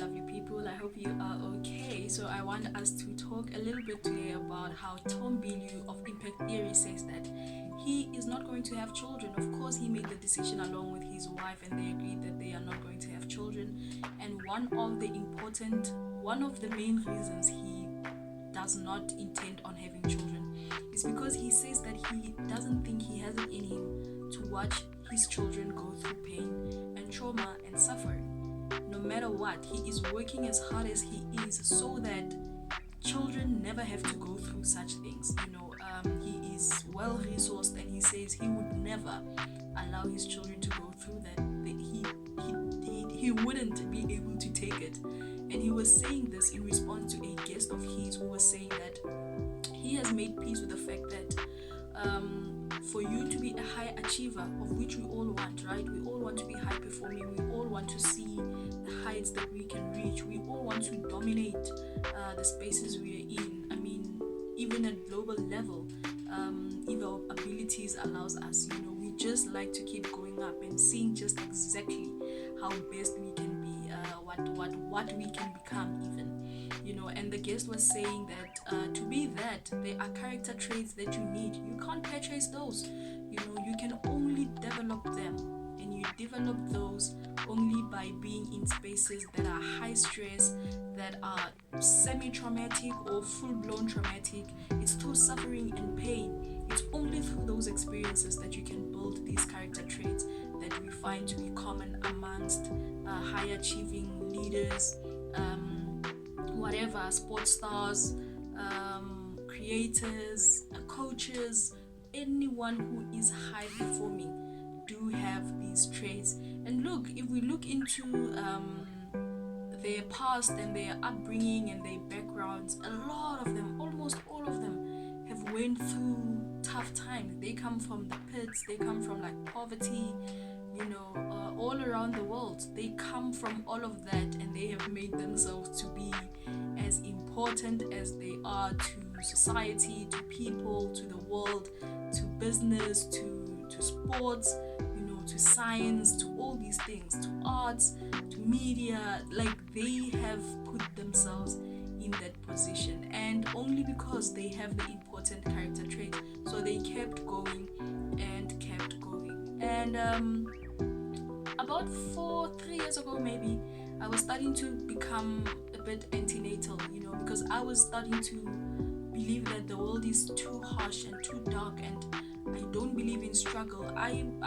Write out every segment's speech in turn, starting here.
lovely people. I hope you are okay. So, I want us to talk a little bit today about how Tom Bilyeu of Impact Theory says that he is not going to have children. Of course, he made the decision along with his wife, and they agreed that they are not going to have children. And one of the main reasons he does not intend on having children is because he says that he doesn't think he has it in him to watch his children go through pain and trauma and suffering. No matter what, he is working as hard as he is so that children never have to go through such things. He is well resourced, and he says he would never allow his children to go through that. He wouldn't be able to take it. And he was saying this in response to a guest of his who was saying that he has made peace with the fact that for you to be a high achiever, of which we all want, right? We all want to be high performing. We all want to see the heights that we can reach. We all want to dominate the spaces we are in. I mean, even at global level, if our abilities allows us, we just like to keep going up and seeing just exactly how best we can be, what we can become even. And the guest was saying that to be that, there are character traits that you need. You can't purchase those. You can only develop them, and you develop those only by being in spaces that are high stress, that are semi-traumatic or full-blown traumatic. It's through suffering and pain. It's only through those experiences that you can build these character traits that we find to be common amongst high-achieving leaders, sports stars, creators, coaches, anyone who is high performing do have these traits. And look, if we look into their past and their upbringing and their backgrounds, a lot of them, almost all of them, have went through tough times. They come from the pits, they come from poverty, all around the world. They come from all of that, and they have made themselves to be as important as they are to society, to people, to the world, to business, to sports, to science, to all these things, to arts, to media. They have put themselves in that position, and only because they have the important character trait, so they kept going and kept going. And about 3 years ago maybe, I was starting to become a bit anti-natal, because I was starting to believe that the world is too harsh and too dark, and I don't believe in struggle. I'm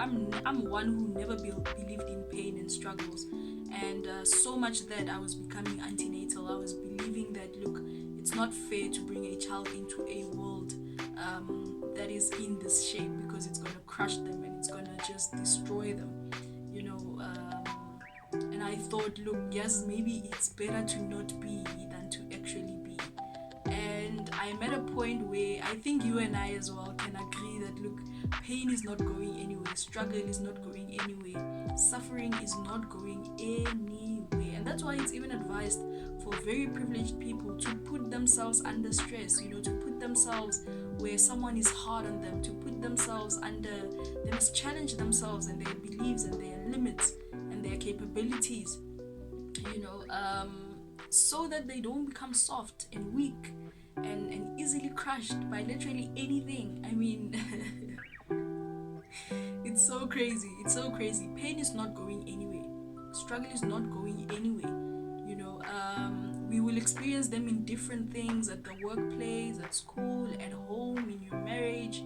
one who never believed in pain and struggles, and so much that I was becoming anti-natal. I was believing that, look, it's not fair to bring a child into a world that is in this shape, because it's going to crush them and it's going to just destroy them. And I thought, look, yes, maybe it's better to not be than to actually be. And I'm at a point where I think you and I as well can agree that, look, pain is not going anywhere, struggle is not going anywhere, suffering is not going anywhere. And that's why it's even advised for very privileged people to put themselves under stress, to put themselves where someone is hard on them, to put themselves under, they must challenge themselves and their beliefs and their limits and their capabilities, so that they don't become soft and weak and easily crushed by literally anything. I mean, it's so crazy. Pain is not going anywhere. Struggle is not going anywhere. We will experience them in different things, at the workplace, at school, at home, in your marriage,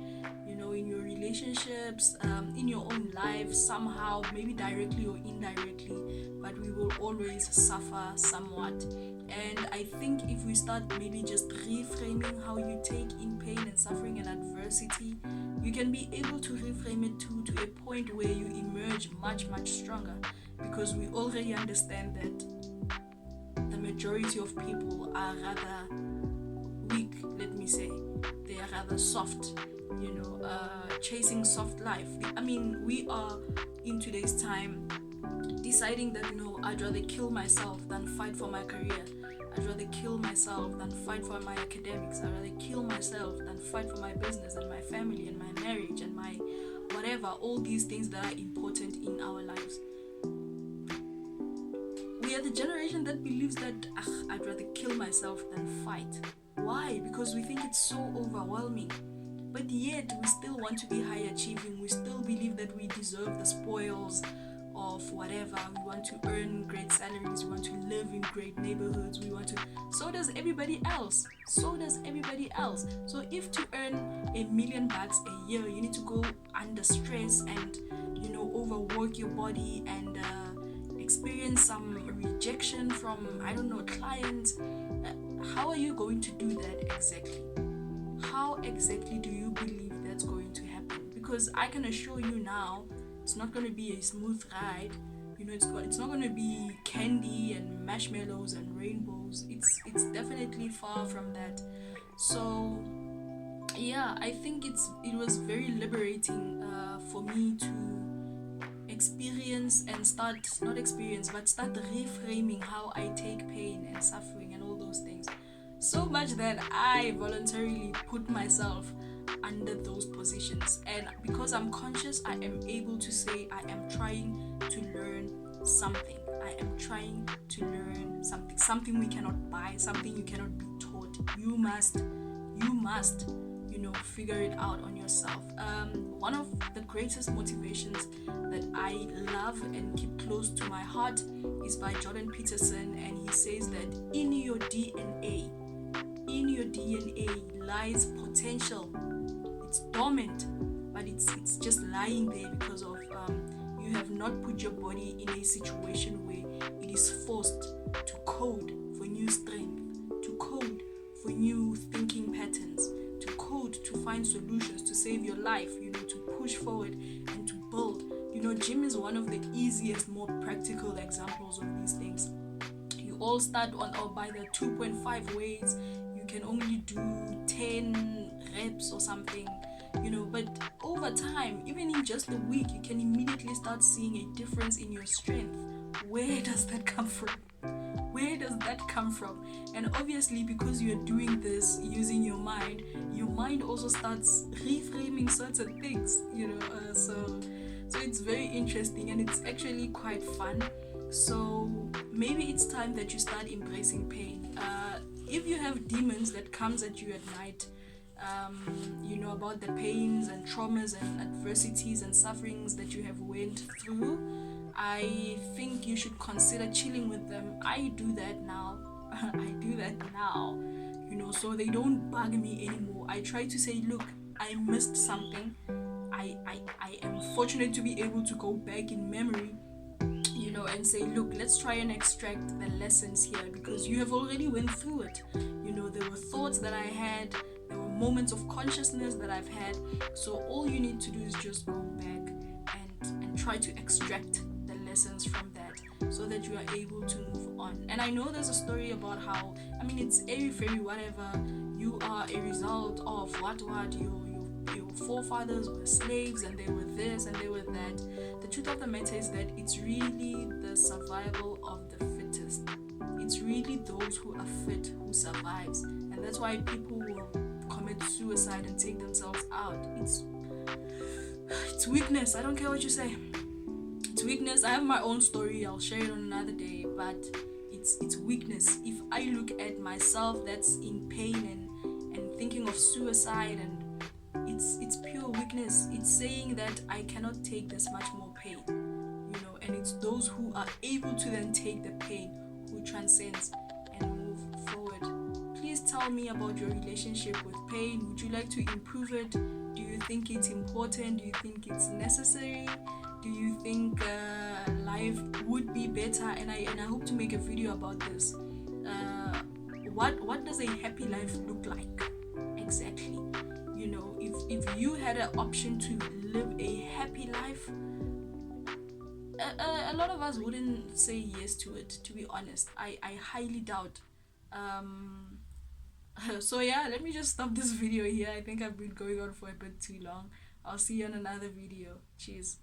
in your relationships, in your own life, somehow, maybe directly or indirectly, but we will always suffer somewhat. And I think if we start maybe just reframing how you take in pain and suffering and adversity, you can be able to reframe it to a point where you emerge much, much stronger, because we already understand that the majority of people are rather weak, let me say. They are rather soft, chasing soft life. I mean, we are in today's time deciding that, I'd rather kill myself than fight for my career. I'd rather kill myself than fight for my academics. I'd rather kill myself than fight for my business and my family and my marriage and my whatever, all these things that are important in our lives. We are the generation that believes that I'd rather kill myself than fight. Why? Because we think it's so overwhelming. But yet we still want to be high achieving. We still believe that we deserve the spoils of whatever. We want to earn great salaries. We want to live in great neighborhoods. We want to. So does everybody else. So does everybody else. So if to earn $1 million a year, you need to go under stress and overwork your body and experience some rejection from clients. How are you going to do that exactly? How exactly do you believe that's going to happen? Because I can assure you now, it's not going to be a smooth ride. It's not going to be candy and marshmallows and rainbows. It's definitely far from that. So yeah, I think it was very liberating for me to experience and start reframing how I take pain and suffering and all those things, so much that I voluntarily put myself under those positions. And because I'm conscious, I am able to say I am trying to learn something. I am trying to learn something we cannot buy, something you cannot be taught. You must figure it out on yourself. One of the greatest motivations that I love and keep close to my heart is by Jordan Peterson, and he says that in your DNA lies potential. It's dormant, but it's just lying there because of you have not put your body in a situation where it is forced to code for new strength, to code for new thinking patterns, to code to find solutions to save your life, to push forward and to build. Gym is one of the easiest, more practical examples of these things. You all start by the 2.5 weights. You can only do 10 reps or something, but over time, even in just a week, you can immediately start seeing a difference in your strength. Where does that come from? And obviously, because you're doing this using your mind also starts reframing certain things, so it's very interesting and it's actually quite fun. So maybe it's time that you start embracing pain. If you have demons that comes at you at night, about the pains and traumas and adversities and sufferings that you have went through, I think you should consider chilling with them. I do that now, so they don't bug me anymore. I try to say, look, I missed something. I am fortunate to be able to go back in memory, and say, look, let's try and extract the lessons here, because you have already went through it. There were thoughts that I had, there were moments of consciousness that I've had. So all you need to do is just go back and try to extract the lessons from that, so that you are able to move on. And I know there's a story about how, it's airy-fairy, whatever, you are a result of what your forefathers were slaves and they were this and they were that. The truth of the matter is that it's really the survival of the fittest. It's really those who are fit who survives, and that's why people will commit suicide and take themselves out. It's weakness. I don't care what you say. It's weakness. I have my own story. I'll share it on another day, but it's weakness. If I look at myself that's in pain and thinking of suicide, and it's pure weakness. It's saying that I cannot take this much more pain, and it's those who are able to then take the pain who transcends and move forward. Please tell me about your relationship with pain. Would you like to improve it? Do you think it's important? Do you think it's necessary? Do you think life would be better? And I hope to make a video about this. What does a happy life look like exactly? If you had an option to live a happy life, a lot of us wouldn't say yes to it, to be honest. I highly doubt. So yeah, let me just stop this video here. I think I've been going on for a bit too long. I'll see you in another video. Cheers.